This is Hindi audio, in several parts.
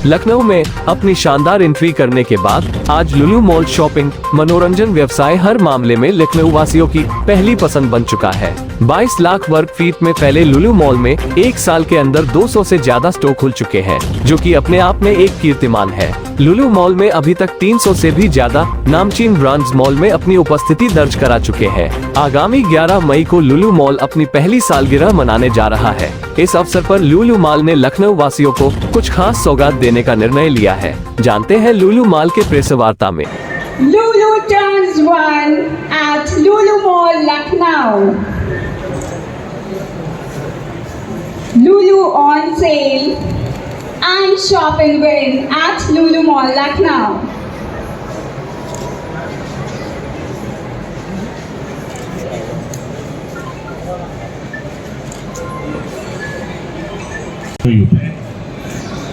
लखनऊ में अपनी शानदार एंट्री करने के बाद आज लुलु मॉल शॉपिंग मनोरंजन व्यवसाय हर मामले में लखनऊ वासियों की पहली पसंद बन चुका है। 22 लाख वर्ग फीट में फैले लुलु मॉल में एक साल के अंदर 200 से ज्यादा स्टोर खुल चुके हैं, जो कि अपने आप में एक कीर्तिमान है। लुलु मॉल में अभी तक 300 से भी ज्यादा नामचीन ब्रांड्स मॉल में अपनी उपस्थिति दर्ज करा चुके हैं। आगामी 11 मई को लुलु मॉल अपनी पहली सालगिरह मनाने जा रहा है। इस अवसर पर लुलु मॉल ने लखनऊ वासियों को कुछ खास सौगात देने का निर्णय लिया है। जानते हैं लुलु मॉल के प्रेस वार्ता में। Lulu turns 1 at Lulu Mall, Lucknow. Lulu on sale and shop and win at Lulu Mall, Lucknow.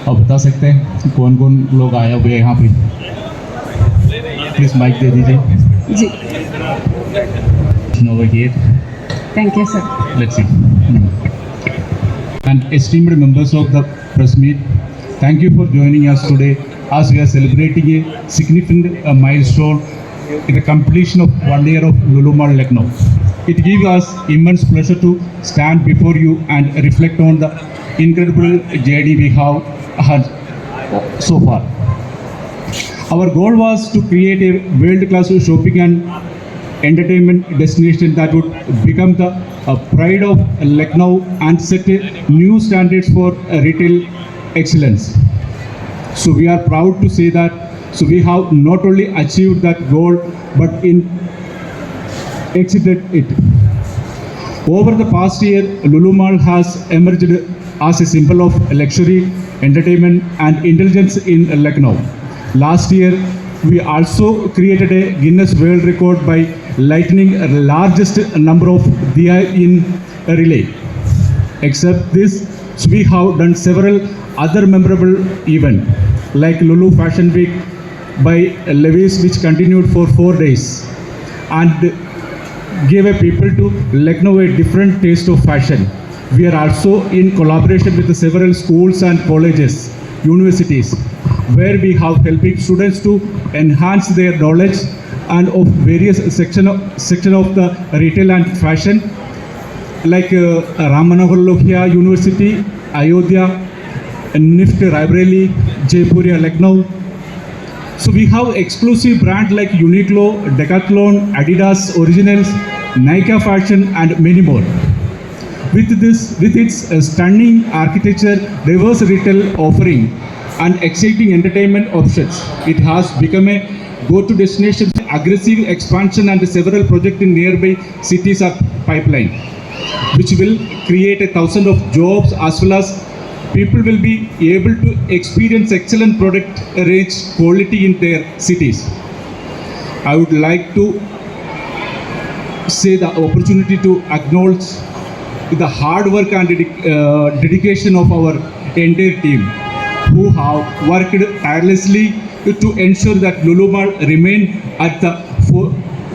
अब बता सकते हैं कौन कौन लोग आए हुए यहाँ पे? प्लीज माइक दे दीजिए। जी, Over here. thank you, sir. Let's see. And esteemed members of the press meet, thank you for joining us today as we are celebrating a significant milestone in the completion of 1 year of Lulu Mall Lucknow. It gives us immense pleasure to stand before you and reflect on the incredible journey we have had so far. Our goal was to create a world-class shopping and entertainment destination that would become the pride of Lucknow and set new standards for retail excellence. So we are proud to say that we have not only achieved that goal but exceeded it. Over the past year, Lulu Mall has emerged as a symbol of luxury, entertainment and intelligence in Lucknow. Last year, we also created a Guinness World Record by lighting the largest number of diya in a relay. Except this, we have done several other memorable events like Lulu Fashion Week by Levi's, which continued for 4 days and gave a people to Lucknow a different taste of fashion. We are also in collaboration with several schools and colleges, universities, where we have helping students to enhance their knowledge and of various section of the retail and fashion, like Ram Manohar Lohia University, Ayodhya, NIFT Raebareli, Jaipuria, Lucknow. So we have exclusive brands like Uniqlo, Decathlon, Adidas Originals, Nykaa Fashion and many more. With its stunning architecture, diverse retail offering and exciting entertainment options, it has become a go-to destination. Aggressive expansion and several projects in nearby cities are pipeline, which will create 1,000 of jobs, as well as people will be able to experience excellent product range quality in their cities. I would like to say the opportunity to acknowledge the hard work and dedication of our entire team, who have worked tirelessly to ensure that Lulu Mall remain at the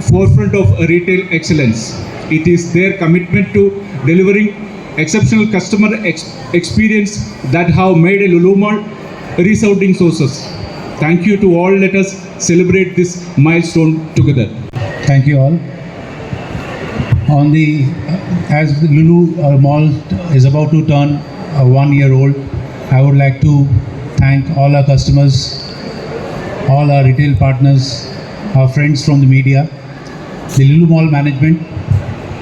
forefront of retail excellence. It is their commitment to delivering exceptional customer experience that have made a Lulu Mall resounding success. Thank you to all. Let us celebrate this milestone together. Thank you all. As the Lulu Mall is about to turn 1 year old, I would like to thank all our customers, all our retail partners, our friends from the media, the Lulu Mall management,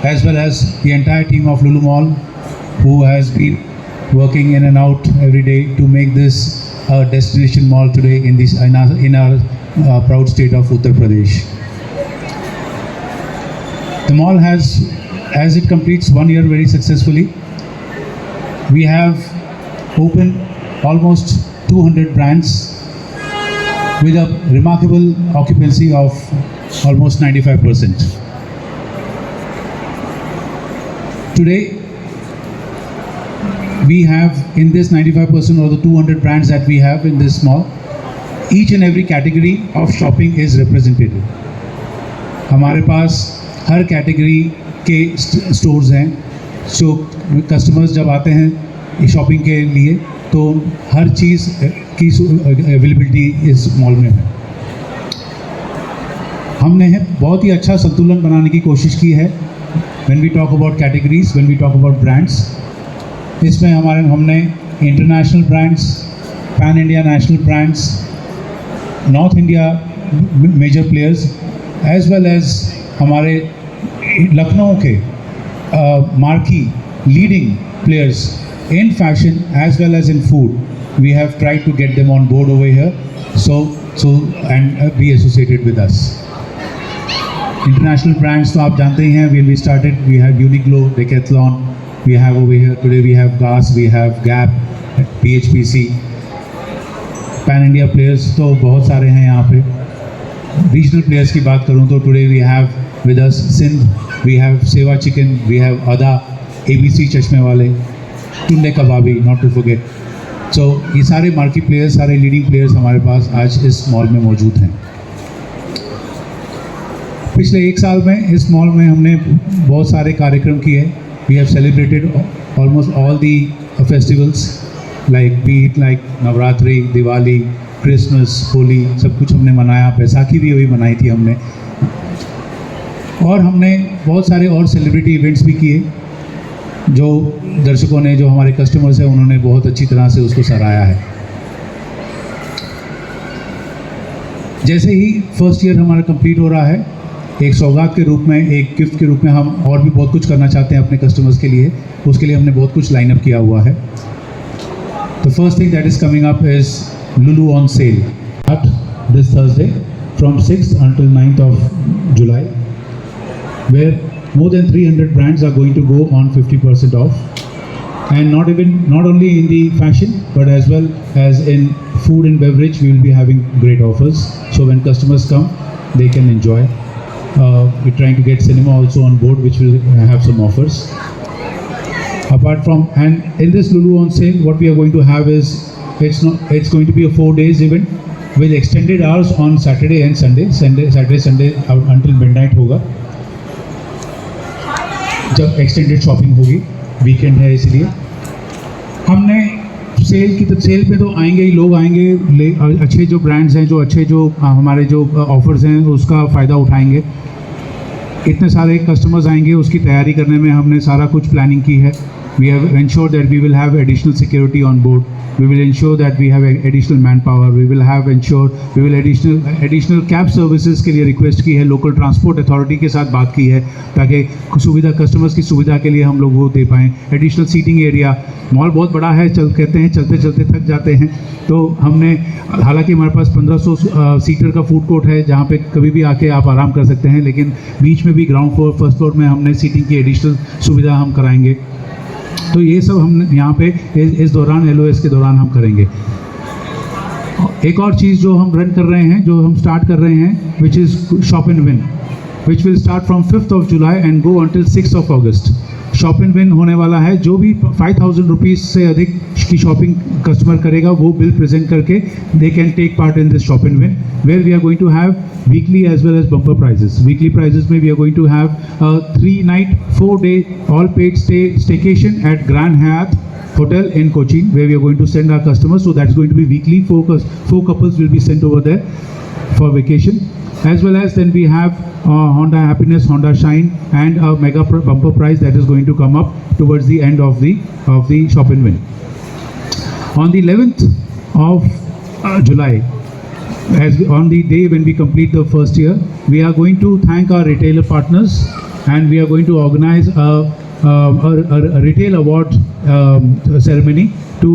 as well as the entire team of Lulu Mall, who has been working in and out every day to make this a destination mall today in our proud state of Uttar Pradesh. The mall has, as it completes 1 year very successfully, we have opened almost 200 brands with a remarkable occupancy of almost 95%. Today, we have in this 95% of the 200 brands that we have in this mall, each and every category of shopping is represented. हमारे पास हर कैटेगरी के स्टोर्स हैं, जो कस्टमर्स जब आते हैं शॉपिंग के लिए तो हर चीज़ की अवेलेबिलिटी इस मॉल में है। हमने बहुत ही अच्छा संतुलन बनाने की कोशिश की है when we talk about categories, when we talk about brands. इसमें हमने international brands, pan India national brands, North India major players, as well as हमारे लखनऊ के marquee leading players in fashion as well as in food. We have tried to get them on board over here, and be associated with us. International brands तो आप जानते ही हैं. When we started, we had Uniqlo, Decathlon. We have over here today. We have GAS, we have Gap, PHPC. Pan India players तो बहुत सारे हैं यहाँ पे. Regional players की बात करूँ तो today we have with us Sindh, we have Seva Chicken, we have Ada, ABC चश्मे वाले, टुंडे कबाबी, नॉट टू फॉरगेट. सो ये सारे मार्केट प्लेयर्स, सारे लीडिंग प्लेयर्स हमारे पास आज इस मॉल में मौजूद हैं. पिछले एक साल में इस मॉल में हमने बहुत सारे कार्यक्रम किए. We have celebrated almost all the festivals like Navratri, Diwali, Christmas, Holi, सब कुछ हमने मनाया. बैसाखी भी अभी मनाई थी हमने. और हमने बहुत सारे और सेलिब्रिटी इवेंट्स भी किए जो दर्शकों ने, जो हमारे कस्टमर्स हैं, उन्होंने बहुत अच्छी तरह से उसको सराहा है. जैसे ही फर्स्ट ईयर हमारा कंप्लीट हो रहा है, एक सौगात के रूप में, एक गिफ्ट के रूप में हम और भी बहुत कुछ करना चाहते हैं अपने कस्टमर्स के लिए. उसके लिए हमने बहुत कुछ लाइन अप किया हुआ है. The first thing that is coming up is Lulu on sale this Thursday from 6th until 9th of July, where more than 300 brands are going to go on 50% off, and not only in the fashion but as well as in food and beverage we will be having great offers. So when customers come, they can enjoy. We're trying to get cinema also on board, which will have some offers. Apart from, and in this Lulu on sale, what we are going to have is it's going to be a 4 days event with extended hours on Saturday and Sunday. Saturday Sunday until midnight होगा, जब एक्सटेंडेड शॉपिंग होगी. वीकेंड है इसलिए हमने सेल पे तो आएंगे ही लोग, आएंगे अच्छे जो ब्रांड्स हैं, जो अच्छे जो हमारे जो ऑफर्स हैं उसका फ़ायदा उठाएंगे. इतने सारे कस्टमर्स आएंगे, उसकी तैयारी करने में हमने सारा कुछ प्लानिंग की है. We have ensured that we will have additional security on board. We will ensure that we have additional manpower. We will additional cab services के लिए रिक्वेस्ट की है. लोकल ट्रांसपोर्ट अथॉरिटी के साथ बात की है ताकि सुविधा, कस्टमर्स की सुविधा के लिए हम लोग वो दे पाएँ. एडिशनल सीटिंग एरिया, मॉल बहुत बड़ा है, कहते हैं चलते चलते थक जाते हैं, तो हमने, हालांकि हमारे पास 1500 सीटर का फूड कोर्ट है जहाँ पे कभी भी आके आप आराम कर सकते हैं, लेकिन बीच में भी ग्राउंड फ्लोर, फर्स्ट फ्लोर में हमने सीटिंग की एडिशनल सुविधा हम कराएंगे. तो ये सब हम यहाँ पे इस दौरान, LOS के दौरान हम करेंगे. एक और चीज़ जो हम रन कर रहे हैं, जो हम स्टार्ट कर रहे हैं, which is shop and win, which will start from 5th of July and go until 6th of August. Shop and win होने वाला है. जो भी 5000 रुपीज़ से अधिक की शॉपिंग कस्टमर करेगा, वो बिल प्रेजेंट करके they can take part in this shop and win, where we are going to have weekly as well as bumper prizes. Weekly prizes में we are going to have 3-night 4-day all paid staycation at Grand Hyatt Hotel in Cochin, where we are going to send our customers. So that's going to be weekly. 4 couples will be sent over there for vacation. As well as then we have Honda Happiness, Honda Shine, and a mega bumper prize that is going to come up towards the end of the shop and win. On the 11th of July, on the day when we complete the first year, we are going to thank our retailer partners, and we are going to organize a retail award ceremony to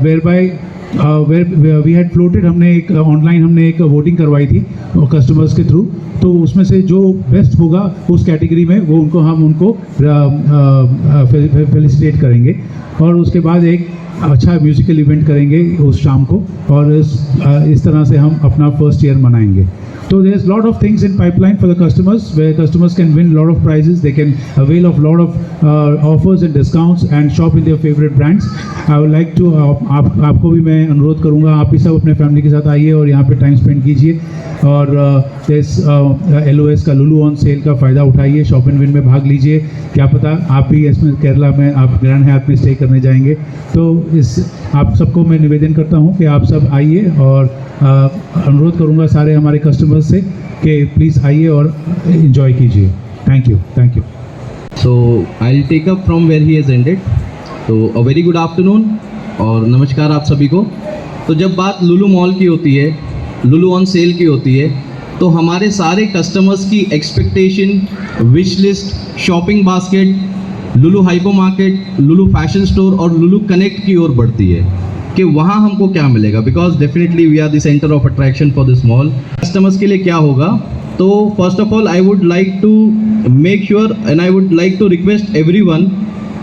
whereby where we had floated, हमने एक ऑनलाइन हमने एक वोटिंग करवाई थी कस्टमर्स के थ्रू. तो उसमें से जो बेस्ट होगा उस कैटेगरी में, वो हम उनको फेलिसिटेट करेंगे. और उसके बाद एक अच्छा म्यूजिकल इवेंट करेंगे उस शाम को, और इस तरह से हम अपना फर्स्ट ईयर मनाएंगे. So there's lot of things in pipeline for the customers, where customers can win lot of prizes. They can avail of lot of offers and discounts and shop in their favorite brands. I would like to आपको भी मैं अनुरोध करूँगा, आप भी सब अपने फैमिली के साथ आइए और यहाँ पे टाइम स्पेंड कीजिए, और इस LOS का लुलू ऑन सेल का फ़ायदा उठाइए, शॉप एंड विन में भाग लीजिए. क्या पता आप भी इसमें केरला में आप ग्रैंड हयात में स्टे करने जाएंगे, तो इस आप सबको मैं निवेदन करता हूँ कि आप सब आइए, और अनुरोध करूँगा सारे हमारे कस्टमर्स से कि प्लीज़ आइए और इन्जॉय कीजिए। Thank you, thank you. So I'll take up from where he has ended. तो a very good afternoon और नमस्कार आप सभी को। तो जब बात लुलु मॉल की होती है, लुलु ऑन सेल की होती है, तो हमारे सारे कस्टमर्स की expectation, wish list, shopping basket Lulu hyper market, लुलु फैशन स्टोर और लुलु कनेक्ट की ओर बढ़ती है कि वहाँ हमको क्या मिलेगा, because definitely we are the centre of attraction for this mall. Customers के लिए क्या होगा, तो first of all I would like to make sure and I would like to request everyone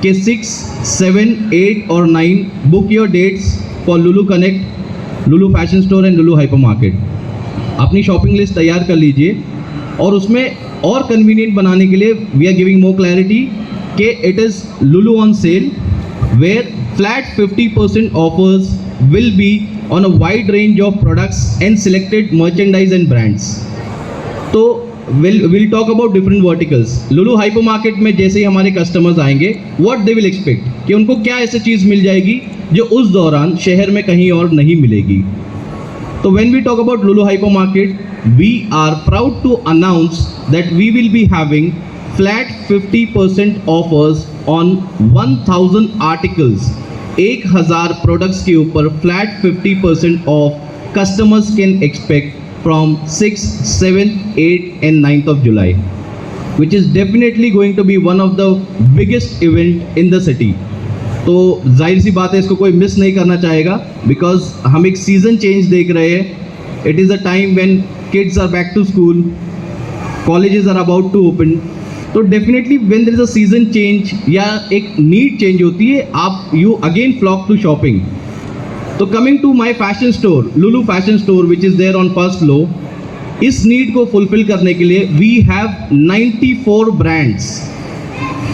कि 6, 7, 8 और 9 book your dates for Lulu Connect, Lulu fashion store and Lulu hyper market. अपनी शॉपिंग लिस्ट तैयार कर लीजिए और उसमें और कन्वीनियंट बनाने के लिए we are giving more clarity कि it is Lulu on sale where flat 50% offers will be on a wide range of products and selected merchandise and brands. तो will talk about different verticals. Lulu hyper market में जैसे ही हमारे कस्टमर्स आएंगे, व्हाट दे विल एक्सपेक्ट कि उनको क्या ऐसी चीज़ मिल जाएगी जो उस दौरान शहर में कहीं और नहीं मिलेगी। तो when we talk about Lulu hyper market, we are proud to announce that we will be having flat 50% offers on 1000 articles. 1000 products के ऊपर flat 50% off customers can expect from 6th, 7th, 8th and 9th of July, which is definitely going to be one of the biggest event in the city. तो जाहिर सी बात है, इसको कोई मिस नहीं करना चाहेगा, बिकॉज हम एक सीज़न चेंज देख रहे हैं। It is a time when kids are back to school, colleges are about to open. तो definitely when there is a season change या एक नीड चेंज होती है, आप you again flock to shopping. तो coming to my fashion store, Lulu fashion store which is there on first floor, इस नीड को फुलफिल करने के लिए we have 94 brands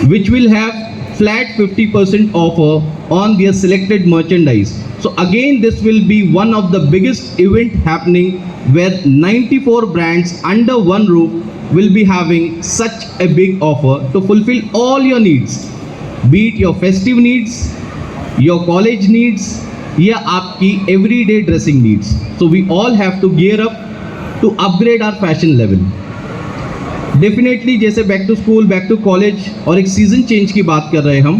which will have flat 50% offer on their selected merchandise. So again this will be one of the biggest event happening where 94 brands under one roof will be having such a big offer to fulfill all your needs, be it your festive needs, your college needs या आपकी everyday dressing needs. So we all have to gear up to upgrade our fashion level. Definitely जैसे back to school, back to college और एक सीज़न चेंज की बात कर रहे हैं हम,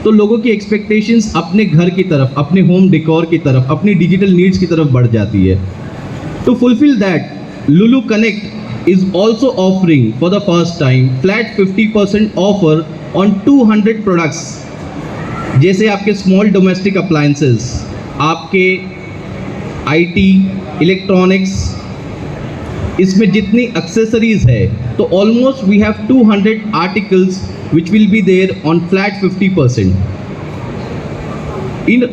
तो लोगों की एक्सपेक्टेशंस अपने घर की तरफ, अपने होम डेकोर की तरफ, अपनी डिजिटल नीड्स की तरफ बढ़ जाती है। To fulfil that, Lulu Connect is also offering for the first time flat 50% offer on 200 products, जैसे आपके स्मॉल डोमेस्टिक अप्लायंसेस, आपके आईटी, इलेक्ट्रॉनिक्स, इसमें जितनी एक्सेसरीज है, तो almost we have 200 articles which will be there on flat 50%.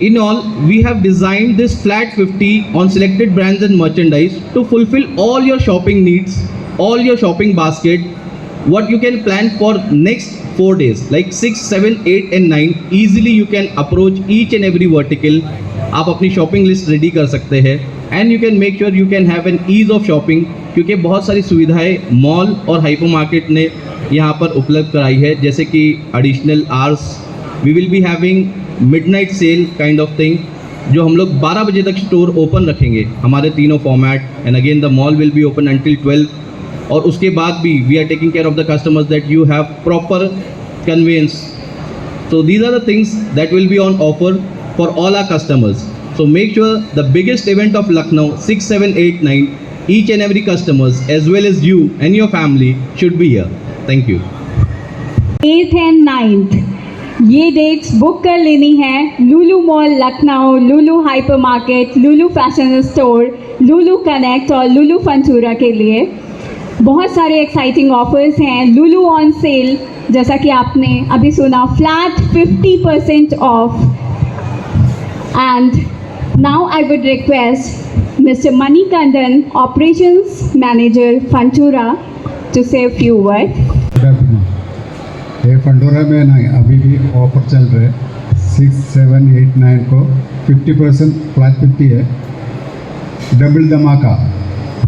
In all, we have designed this flat 50 on selected brands and merchandise to fulfill all your shopping needs, all your shopping basket, what you can plan for next 4 days, like 6, 7, 8 and 9. Easily you can approach each and every vertical. आप अपनी शॉपिंग लिस्ट रेडी कर सकते हैं and you can make sure you can have an ease of shopping, क्योंकि बहुत सारी सुविधाएं मॉल और हाइपर मार्केट ने यहाँ पर उपलब्ध कराई है, जैसे कि additional hours, we will be having midnight sale kind of thing, जो हम लोग 12 बजे तक स्टोर ओपन रखेंगे हमारे तीनों format, and again the mall will be open until 12. और उसके बाद भी we are taking care of the customers that you have proper conveyance. So these are the things that will be on offer for all our customers. So make sure the biggest event of Lucknow, 6, 7, 8, 9, each and every customers as well as you and your family should be here. Thank you. 8th and 9th ये डेट्स बुक कर लेनी है लुलु मॉल लखनऊ, लुलु हाइपर मार्केट, लुलु फैशन स्टोर, लुलु कनेक्ट और लुलु फंचूरा के लिए। बहुत सारे एक्साइटिंग ऑफर्स हैं। लुलु ऑन सेल, जैसा कि आपने अभी सुना, flat 50% off. And now I would request mister Manikandan, operations manager फंचूरा, टू से फ्यू वर्ड। ये फंडोरा में ना अभी भी ऑफर चल रहे हैं, 6, 7, 8, 9 को 50% फ्लैट 50 है, डबल धमाका।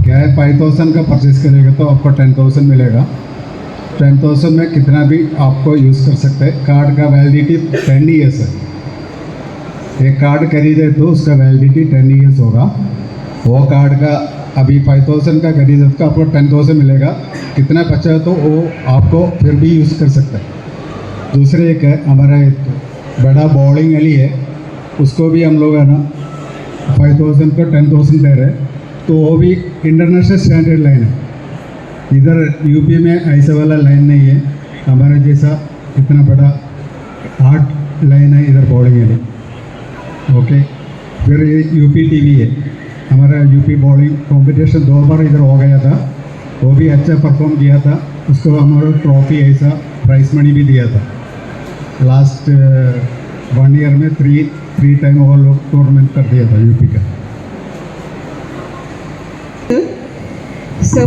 क्या है, 5000 का परचेज करेगा तो आपको 10,000 मिलेगा। 10,000 में कितना भी आपको यूज़ कर सकते हैं। कार्ड का वैलिडिटी 10 ईयर्स है। एक कार्ड खरीदे तो उसका वैलिडिटी 10 ईयर्स होगा। वो कार्ड का अभी 5000 का खरीदे तो आपको 10,000 मिलेगा। कितना बचा तो वो आपको फिर भी यूज़ कर सकता है। दूसरे एक है हमारा एक बड़ा बॉलिंग एली है, उसको भी हम लोग है ना 5000 को 10,000 दे रहे हैं, तो वो भी इंटरनेशनल स्टैंडर्ड लाइन है। इधर यूपी में ऐसा वाला लाइन नहीं है, हमारे जैसा इतना बड़ा हार्ड लाइन है इधर बॉलिंग एली। ओके, फिर ये यूपी टीवी है, हमारा यूपी बॉलिंग कंपटीशन 2 बार इधर हो गया था, वो भी अच्छा परफॉर्म किया था, उसको हमारा ट्रॉफी ऐसा प्राइस मनी भी दिया था। लास्ट 1 ईयर में 3 टाइम वो लोग टूर्नामेंट कर दिया था यूपी का। So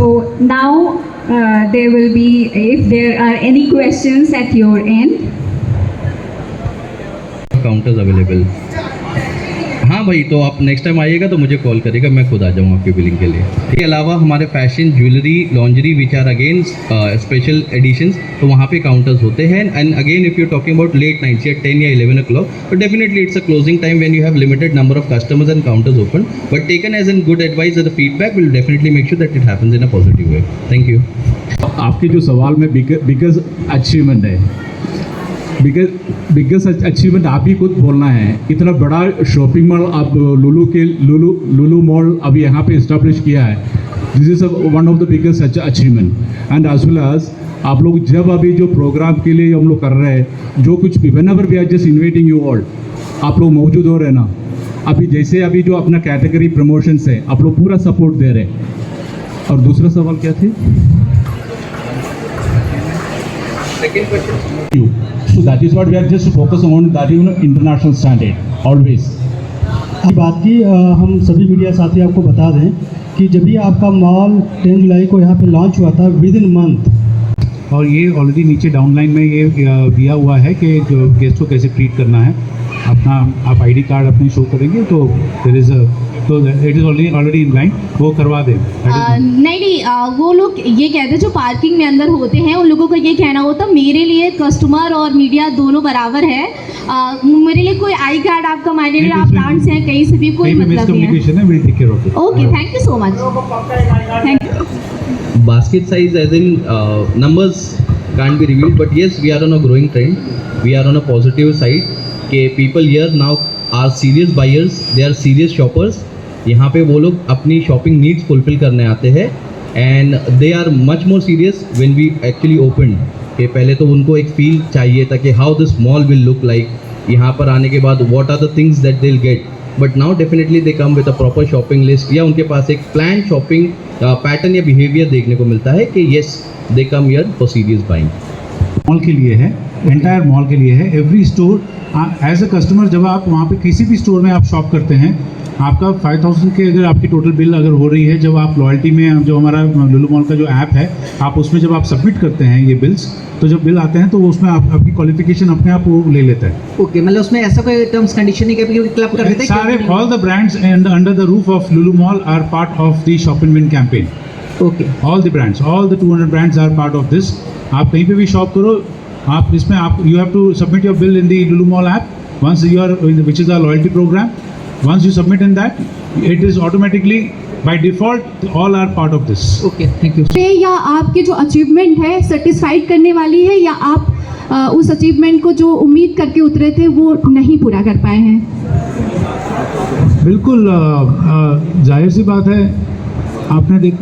now there will be, if there are any questions at your end. Counters available. हाँ भाई, तो आप नेक्स्ट टाइम आइएगा तो मुझे कॉल करिएगा, मैं खुद आ जाऊँगा आपकी बिलिंग के लिए। इसके अलावा हमारे fashion, jewellery, lingerie which are again special editions, तो वहाँ पे काउंटर्स होते हैं। And again if you talking about late nights या 10 या 11 o'clock, तो definitely it's a closing time when you have limited number of customers and counters open, but taken as an good advice as a feedback, will definitely make sure that it happens in a positive way. Thank you. आपके जो सवाल में बिगेस्ट अचीवमेंट है, बिगेस्ट अचीवमेंट आप ही खुद बोलना है। इतना बड़ा शॉपिंग मॉल आप लुलु मॉल अभी यहाँ पे इस्टेब्लिश किया है, this is one of the biggest achievement. And as well as आप लोग जब अभी जो प्रोग्राम के लिए हम लोग कर रहे हैं, जो कुछ भी whenever we are just inviting you all, आप लोग मौजूद हो रहे ना। अभी जैसे अभी जो अपना कैटेगरी प्रमोशंस है, आप लोग पूरा सपोर्ट दे रहे हैं। और दूसरा सवाल क्या थी? So that is what we are just focusing on, that is international standard always. बात की हम सभी मीडिया साथी आपको बता दें कि जब भी आपका मॉल 10 जुलाई को यहाँ पे लॉन्च हुआ था, विद इन मंथ, और ये ऑलरेडी नीचे डाउनलाइन में ये दिया हुआ है कि जो गेस्ट को कैसे ट्रीट करना है। अपना आप आईडी कार्ड अपने शो करेंगे तो देयर इज़ तो it is already in line, वो करवा दें। नहीं, वो लोग ये कहते हैं जो पार्किंग में अंदर होते हैं, उन लोगों का ये कहना होता मेरे लिए कस्टमर और मीडिया दोनों बराबर है। मेरे लिए कोई आई कार्ड आपका मायने नहीं, आप ब्रांड से हैं कहीं से भी, कोई मतलब नहीं है। Okay, thank you so much. Thank you. Basket size as in numbers can't be revealed, but yes, we are on a growing trend. We are on a positive side. कि people here now are serious buyers, they are serious shoppers. यहाँ पे वो लोग अपनी शॉपिंग नीड्स फुलफिल करने आते हैं, and they are much more serious when we actually open. कि पहले तो उनको एक फील चाहिए था कि how this mall will look like, यहाँ पर आने के बाद what are the things that they will get, but now definitely they come with a proper shopping list, या उनके पास एक प्लान शॉपिंग पैटर्न या बिहेवियर देखने को मिलता है कि yes they come here for serious buying. Mall के लिए है, एंटायर मॉल के लिए है। Every store as a customer जब आप वहाँ पे किसी भी स्टोर में आप शॉप करते हैं, आपका 5000 के अगर आपकी टोटल बिल अगर हो रही है, जब आप लॉयल्टी में जो हमारा लुलु मॉल का जो ऐप है, आप उसमें जब आप सबमिट करते हैं ये बिल्स, तो जब बिल आते हैं तो उसमें आपकी क्वालिफिकेशन अपने आप वो ले लेता है। ओके, मतलब उसमें ऐसा कोई टर्म्स कंडीशन नहीं है कि क्लब कर देते हैं सारे all the brands under the roof of Lulu mall are part of the shop and win campaign. Okay, all the brands, all the 200 brands are part of this. आप कहीं पे भी शॉप करो, आप इसमें आप you have to submit your bill in the Lulu mall app once you are which is our loyalty program. Once you submit in that, it is automatically by default all are part of this. Okay, thank you. या आपकी जो अचीवमेंट है सेटिस्फाइड करने वाली है, या आप उस अचीवमेंट को जो उम्मीद करके उतरे थे वो नहीं पूरा कर पाए हैं? बिल्कुल जाहिर सी बात है, आपने देख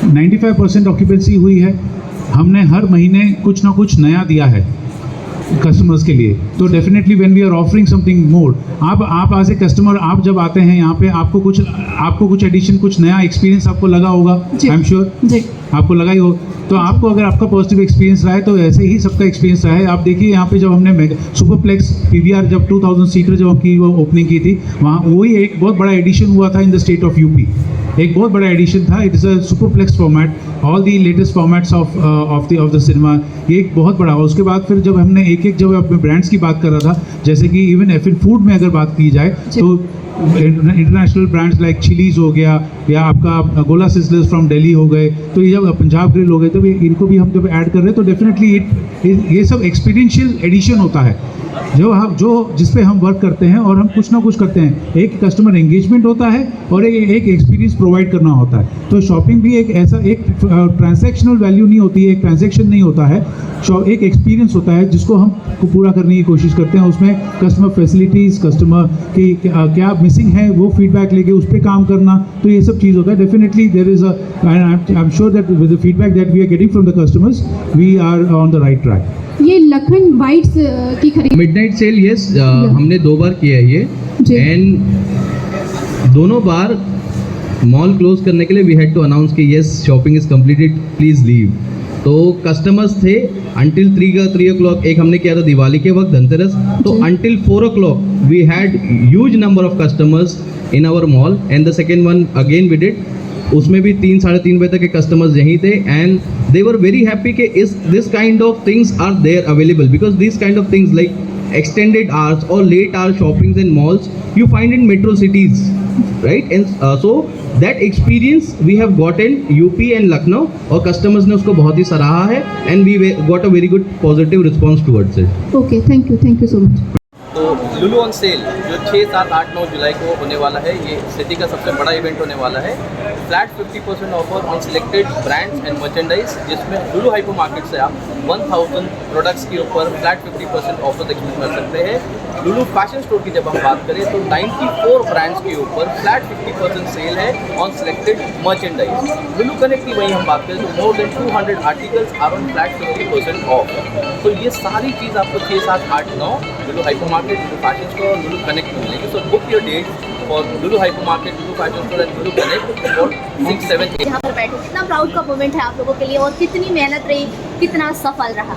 95% ऑक्यूपेंसी हुई है। हमने हर महीने कुछ ना कुछ नया दिया है कस्टमर्स के लिए, तो definitely when we are offering something more, आप एज ए कस्टमर आप जब आते हैं यहाँ पे, आपको कुछ एडिशन, कुछ नया एक्सपीरियंस आपको लगा होगा, आई एम श्योर आपको लगा ही हो। तो आपको अगर आपका पॉजिटिव एक्सपीरियंस रहा है तो ऐसे ही सबका एक्सपीरियंस रहा है। आप देखिए यहाँ पे जब हमने सुपरप्लेक्स PVR जब 2000 सीटर जब की वो ओपनिंग की थी, वहाँ वही एक बहुत बड़ा एडिशन हुआ था in the state of UP, एक बहुत बड़ा एडिशन था। It is a सुपरप्लेक्स format all the latest formats of the cinema, ये एक बहुत बड़ा। और उसके बाद फिर जब हमने एक जब अपने ब्रांड्स की बात कर रहा था, जैसे कि इवन एफिन फूड में अगर बात की जाए तो इंटरनेशनल ब्रांड्स लाइक चिलीज़ हो गया या आपका गोला सिजलर्स फ्रॉम दिल्ली हो गए, तो ये जब पंजाब ग्रिल हो गए, तो इनको भी हम जब ऐड कर रहे हैं तो डेफिनेटली ये सब एक्सपीरियंशियल एडिशन होता है जो जिस पे हम वर्क करते हैं और हम कुछ ना कुछ करते हैं। एक कस्टमर एंगेजमेंट होता है और एक एक्सपीरियंस प्रोवाइड करना होता है। तो शॉपिंग भी एक ऐसा एक ट्रांजैक्शनल वैल्यू नहीं होती है, एक ट्रांजैक्शन नहीं होता है, एक एक्सपीरियंस होता है जिसको हम पूरा करने की कोशिश करते हैं। उसमें कस्टमर फैसिलिटीज़, कस्टमर की क्या मिसिंग है वो फीडबैक लेके उस पर काम करना, तो ये सब चीज़ होता है। Definitely there is I am sure that with the feedback that we are getting from the customers we are on the right track. ये लखन बाइट्स की खरीद मिडनाइट सेल यस हमने 2 बार किया है ये, एंड दोनों बार मॉल क्लोज करने के लिए वी हैड टू अनाउंस कि yes shopping is completed please leave. तो कस्टमर्स थे अंटिल 3 o'clock, एक हमने किया था दिवाली के वक्त धनतेरस, तो until 4 o'clock we had huge number of customers in our mall, and the second one again we did, उसमें भी 3 साढ़े 3 बजे तक के कस्टमर्स यहीं थे, and they were very happy कि this kind of things are there available, because these kind of things like extended hours or late hour shoppings in malls you find in metro cities, right? And so that experience we have gotten UP and Lucknow, और customers ने उसको बहुत ही सराहा है, and we got a very good positive response towards it. Okay, thank you so much. तो लुलु ऑन सेल जो 6, 7, 8, 9 जुलाई को होने वाला है, ये सिटी का सबसे बड़ा इवेंट होने वाला है। Flat 50% offer on selected brands and merchandise, जिसमें लुलु हाइपर मार्केट से आप 1000 प्रोडक्ट्स के ऊपर फ्लैट 50% ऑफर एक्सपेक्ट कर सकते हैं। लुलु फैशन स्टोर की जब हम बात करें तो 94 ब्रांड्स के ऊपर फ्लैट 50% सेल है on selected merchandise. Lulu Connect की वही हम बात करें तो more than 200 articles are on flat 50% off. तो ये सारी चीज़ आपको 6, 7, 8, 9 लुलु हाइपर मार्केट, लुलु फैशन स्टोर, लुलु कनेक्ट में मिलेगी। So book your date for Lulu hyper market, Lulu fashion store and Lulu Connect for 6, 7, 8। यहाँ पर बैठे, कितना प्राउड का मोमेंट है आप लोगों के लिए और कितनी मेहनत रही, कितना सफल रहा?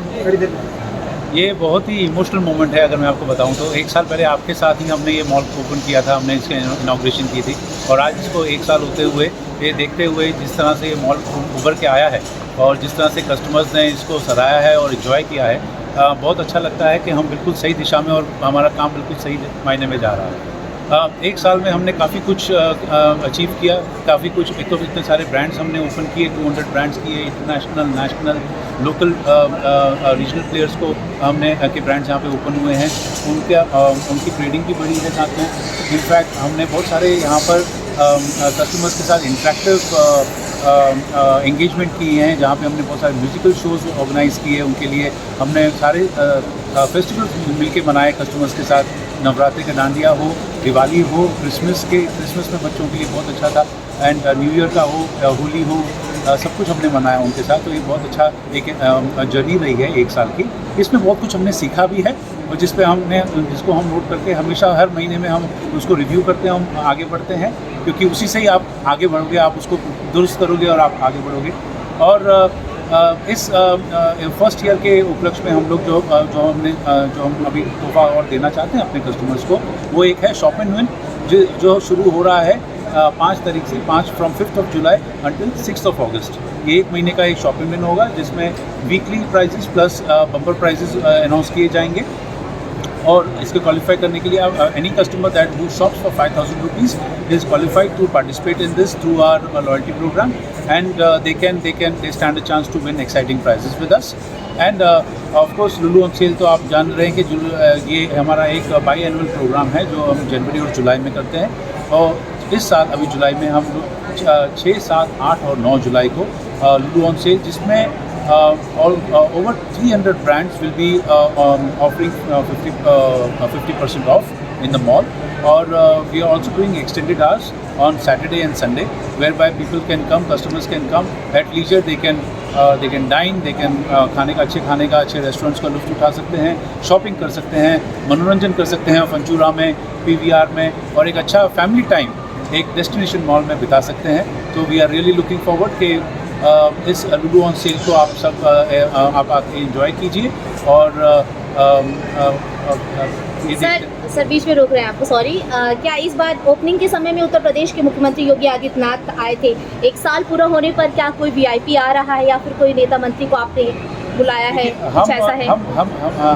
ये बहुत ही इमोशनल मोमेंट है। अगर मैं आपको बताऊं तो 1 साल पहले आपके साथ ही हमने ये मॉल ओपन किया था, हमने इसकी इनॉग्रेशन की थी, और आज इसको 1 साल होते हुए ये देखते हुए जिस तरह से ये मॉल उभर के आया है और जिस तरह से कस्टमर्स ने इसको सराहा है और इन्जॉय किया है, बहुत अच्छा लगता है कि हम बिल्कुल सही दिशा में और हमारा काम बिल्कुल सही मायने में जा रहा है। 1 साल में हमने काफ़ी कुछ अचीव किया, काफ़ी कुछ। एक तो इतने सारे ब्रांड्स हमने ओपन किए, 200 ब्रांड्स किए, international, national, local, regional players को हमने के ब्रांड्स यहाँ पे ओपन हुए हैं, उनकी ट्रेडिंग भी बढ़ी है साथ में। इनफैक्ट हमने बहुत सारे यहाँ पर कस्टमर्स के साथ इंटरेक्टिव एंगेजमेंट किए हैं, जहाँ पे हमने बहुत सारे म्यूज़िकल शोज़ ऑर्गेनाइज़ किए। उनके लिए हमने सारे फेस्टिवल्स मिल के मनाए कस्टमर्स के साथ। नवरात्रि का डांडिया हो, दिवाली हो, क्रिसमस में बच्चों के लिए बहुत अच्छा था, एंड न्यू ईयर का हो, होली हो, सब कुछ हमने मनाया उनके साथ। तो ये बहुत अच्छा एक जर्नी रही है 1 साल की। इसमें बहुत कुछ हमने सीखा भी है, और जिसको हम नोट करके हमेशा हर महीने में हम उसको रिव्यू करते हैं, हम आगे बढ़ते हैं, क्योंकि उसी से ही आप आगे बढ़ोगे, आप उसको दुरुस्त करोगे और आप आगे बढ़ोगे। और इस फर्स्ट ईयर के उपलक्ष्य में हम लोग जो हम अभी तोहफा और देना चाहते हैं अपने कस्टमर्स को, वो एक है शॉप एंड विन, जो शुरू हो रहा है 5 तारीख से, फ्रॉम 5 जुलाई अंटिल 6 अगस्त। ये 1 महीने का एक शॉप एंड विन होगा, जिसमें weekly prizes plus bumper prizes announce किए जाएंगे। और इसके क्वालिफाई करने के लिए आप any customer that who shops for 5000 rupees is qualified to participate in this through our loyalty program, एंड they stand a chance to win exciting prizes with us. And of course Lulu on cell तो आप जान रहे हैं कि ये हमारा एक बाई एनुअल प्रोग्राम है जो हम जनवरी और जुलाई में करते हैं। और इस साल अभी जुलाई में हम 6, 7, 8 और 9 जुलाई को लुलु ऑन सेल, जिसमें over 300 brands will be offering 50% off in the mall. Or we are also doing extended hours on Saturday and Sunday, whereby people can come, customers can come at leisure. They can dine, they can खाने का अच्छे रेस्टोरेंट्स का लुत्फ़ उठा सकते हैं, शॉपिंग कर सकते हैं, मनोरंजन कर सकते हैं फंचूरा में, PVR में, और एक अच्छा फैमिली टाइम एक डेस्टिनेशन मॉल में बिता सकते हैं। तो we are really looking forward कि इस लुलु ऑन सेल को आप सब आप आके एंजॉय कीजिए, और सर बीच में रोक रहे हैं आपको, सॉरी। क्या इस बार ओपनिंग के समय में उत्तर प्रदेश के मुख्यमंत्री योगी आदित्यनाथ आए थे, एक साल पूरा होने पर क्या कोई वीआईपी आ रहा है या फिर कोई नेता मंत्री को आपने बुलाया है, कुछ ऐसा है? हम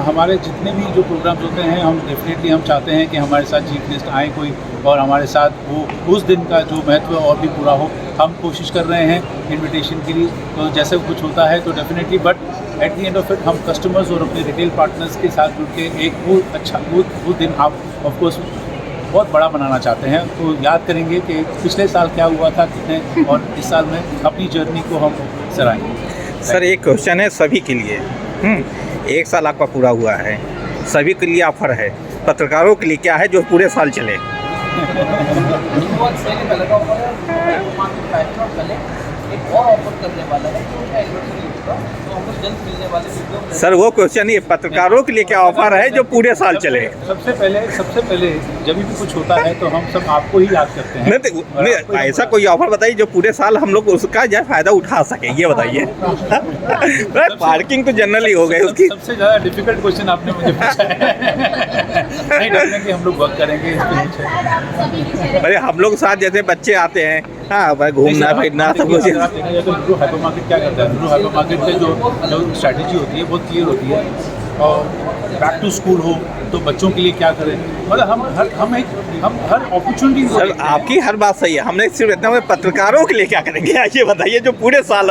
हमारे जितने भी जो प्रोग्राम्स होते हैं, हम डेफिनेटली हम चाहते हैं कि हमारे साथ चीफ गेस्ट आए कोई और हमारे साथ वो उस दिन का जो महत्व और भी पूरा हो। हम कोशिश कर रहे हैं इनविटेशन के लिए, तो जैसे कुछ होता है तो definitely, but at the end of it हम कस्टमर्स और अपने रिटेल पार्टनर्स के साथ जुड़ के एक वो दिन आप ऑफकोर्स बहुत बड़ा बनाना चाहते हैं। तो याद करेंगे कि पिछले साल क्या हुआ था कितने, और इस साल में अपनी जर्नी को हम सराहेंगे। सर एक क्वेश्चन है सभी के लिए। एक साल आपका पूरा हुआ है, सभी के लिए ऑफर है, पत्रकारों के लिए क्या है जो पूरे साल चले? एक और ऑफर करने वाला है, तो हमको जल्द मिलने वाले। सर वो क्वेश्चन ये पत्रकारों के लिए क्या ऑफर है जो पूरे साल चले? सबसे पहले जब भी कुछ होता है तो हम सब आपको ही याद करते हैं। नहीं, ऐसा कोई ऑफर बताइए जो पूरे साल हम लोग उसका जो फायदा उठा सके, ये बताइए। पार्किंग तो जनरली हो गई उसकी। सबसे ज़्यादा डिफिकल्ट क्वेश्चन आपने मुझे पूछा है। नहीं, डेफिनेटली हम लोग वर्क करेंगे इस पे। अरे हम लोग साथ जैसे बच्चे आते हैं, हाँ भाई घूमना फिरना सब कुछ। लुलु हाइपर मार्केट क्या करता है, लुलु हाइपर मार्केट की जो स्ट्रैटेजी होती है बहुत क्लियर होती है। और बैक टू स्कूल हो तो बच्चों के लिए क्या करें, मतलब हम हर अपॉर्चुनिटी। सर आपकी हर बात सही है, हमने सिर्फ इतना पत्रकारों के लिए क्या करेंगे ये बताइए जो पूरे साल।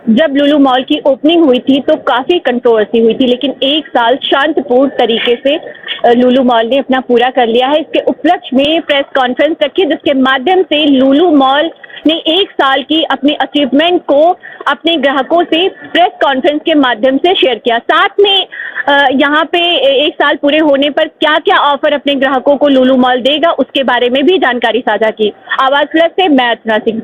जब लुलु मॉल की ओपनिंग हुई थी तो काफ़ी कंट्रोवर्सी हुई थी, लेकिन एक साल शांतिपूर्ण तरीके से लुलु मॉल ने अपना पूरा कर लिया है। इसके उपलक्ष्य में प्रेस कॉन्फ्रेंस रखी जिसके माध्यम से लुलु मॉल ने एक साल की अपनी अचीवमेंट को अपने ग्राहकों से प्रेस कॉन्फ्रेंस के माध्यम से शेयर किया। साथ में यहाँ पे एक साल पूरे होने पर क्या क्या ऑफर अपने ग्राहकों को लुलु मॉल देगा उसके बारे में भी जानकारी साझा की। आवाज़ प्लस से मैं अर्चना सिंह।